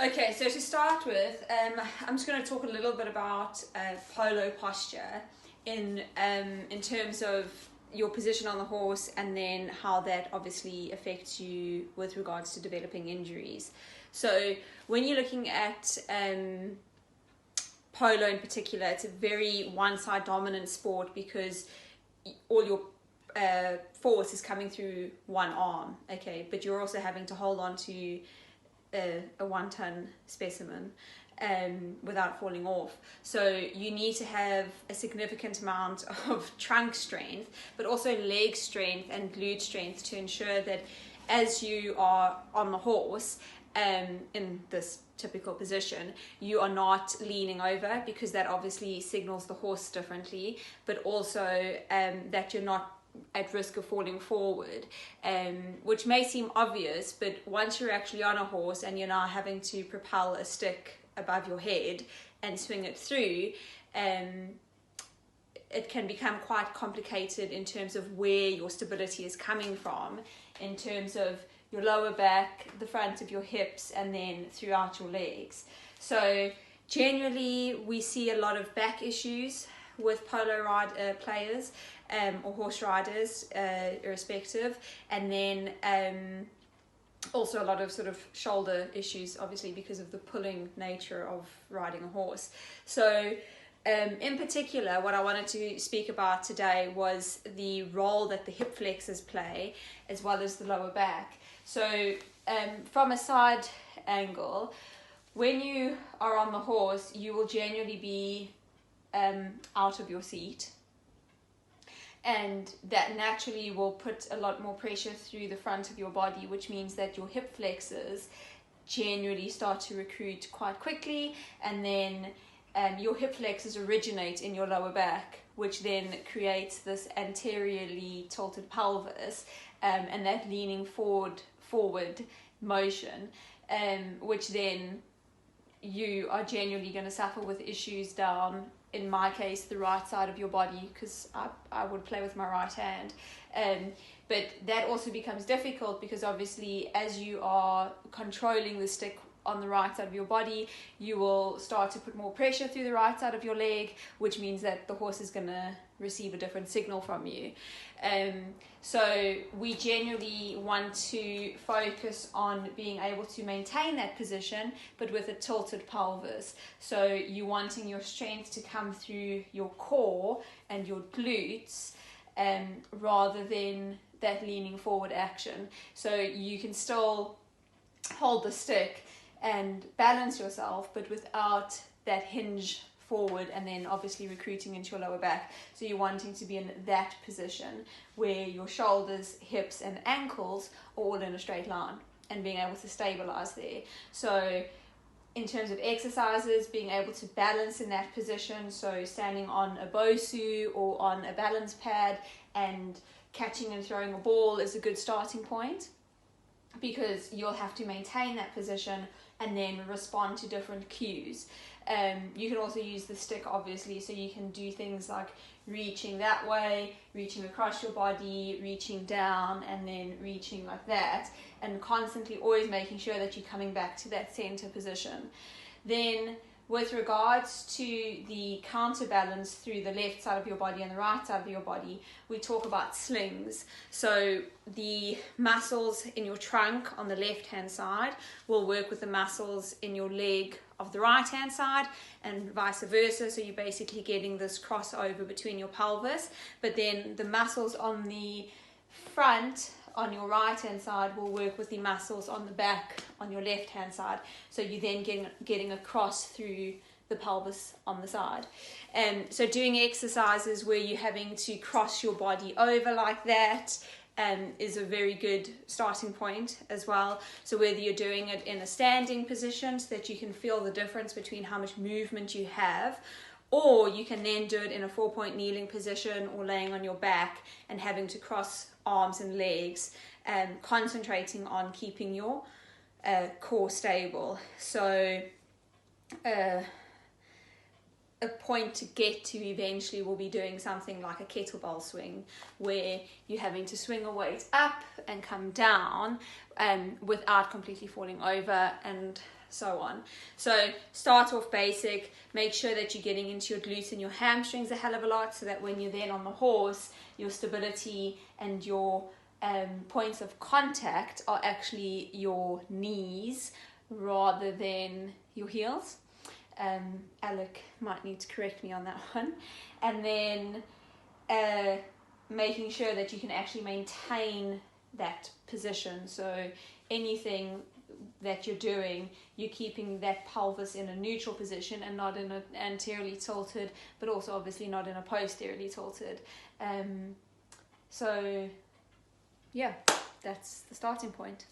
Okay, so to start with, I'm just going to talk a little bit about polo posture in terms of your position on the horse, and then how that obviously affects you with regards to developing injuries. So when you're looking at polo in particular, it's a very one-side dominant sport because all your force is coming through one arm, okay, but you're also having to hold on to a 1-ton specimen without falling off. So you need to have a significant amount of trunk strength, but also leg strength and glute strength to ensure that as you are on the horse in this typical position, you are not leaning over, because that obviously signals the horse differently, but also that you're not at risk of falling forward, which may seem obvious, but once you're actually on a horse and you're now having to propel a stick above your head and swing it through, it can become quite complicated in terms of where your stability is coming from, in terms of your lower back, the front of your hips, and then throughout your legs. So generally we see a lot of back issues with polo players or horse riders, irrespective, and then also a lot of sort of shoulder issues, obviously because of the pulling nature of riding a horse. So in particular, what I wanted to speak about today was the role that the hip flexors play, as well as the lower back. So from a side angle, when you are on the horse, you will generally be out of your seat, and that naturally will put a lot more pressure through the front of your body, which means that your hip flexors generally start to recruit quite quickly, and then your hip flexors originate in your lower back, which then creates this anteriorly tilted pelvis, and that leaning forward motion, which then you are generally going to suffer with issues down, in my case, the right side of your body, because I would play with my right hand. But that also becomes difficult because obviously as you are controlling the stick on the right side of your body, you will start to put more pressure through the right side of your leg, which means that the horse is going to receive a different signal from you. So we generally want to focus on being able to maintain that position, but with a tilted pelvis. So you're wanting your strength to come through your core and your glutes, rather than that leaning forward action. So you can still hold the stick and balance yourself, but without that hinge forward, and then obviously recruiting into your lower back. So you're wanting to be in that position where your shoulders, hips, and ankles are all in a straight line, and being able to stabilize there. So in terms of exercises, being able to balance in that position, so standing on a BOSU or on a balance pad and catching and throwing a ball is a good starting point, because you'll have to maintain that position and then respond to different cues. You can also use the stick, obviously, so you can do things like reaching that way, reaching across your body, reaching down, and then reaching like that, and constantly always making sure that you're coming back to that center position. Then with regards to the counterbalance through the left side of your body and the right side of your body, we talk about slings. So the muscles in your trunk on the left hand side will work with the muscles in your leg of the right hand side, and vice versa. So you're basically getting this crossover between your pelvis, but then the muscles on the front on your right hand side will work with the muscles on the back on your left hand side. So you're then getting a cross through the pelvis on the side. So doing exercises where you're having to cross your body over like that is a very good starting point as well. So whether you're doing it in a standing position so that you can feel the difference between how much movement you have, or you can then do it in a 4-point kneeling position or laying on your back and having to cross arms and legs, and concentrating on keeping your core stable. So a point to get to eventually will be doing something like a kettlebell swing, where you're having to swing a weight up and come down without completely falling over and so on. So start off basic, make sure that you're getting into your glutes and your hamstrings a hell of a lot, so that when you're then on the horse, your stability and your points of contact are actually your knees rather than your heels. Alec might need to correct me on that one. And then making sure that you can actually maintain that position. So anything that you're doing, you're keeping that pelvis in a neutral position and not in an anteriorly tilted, but also obviously not in a posteriorly tilted. So yeah, that's the starting point.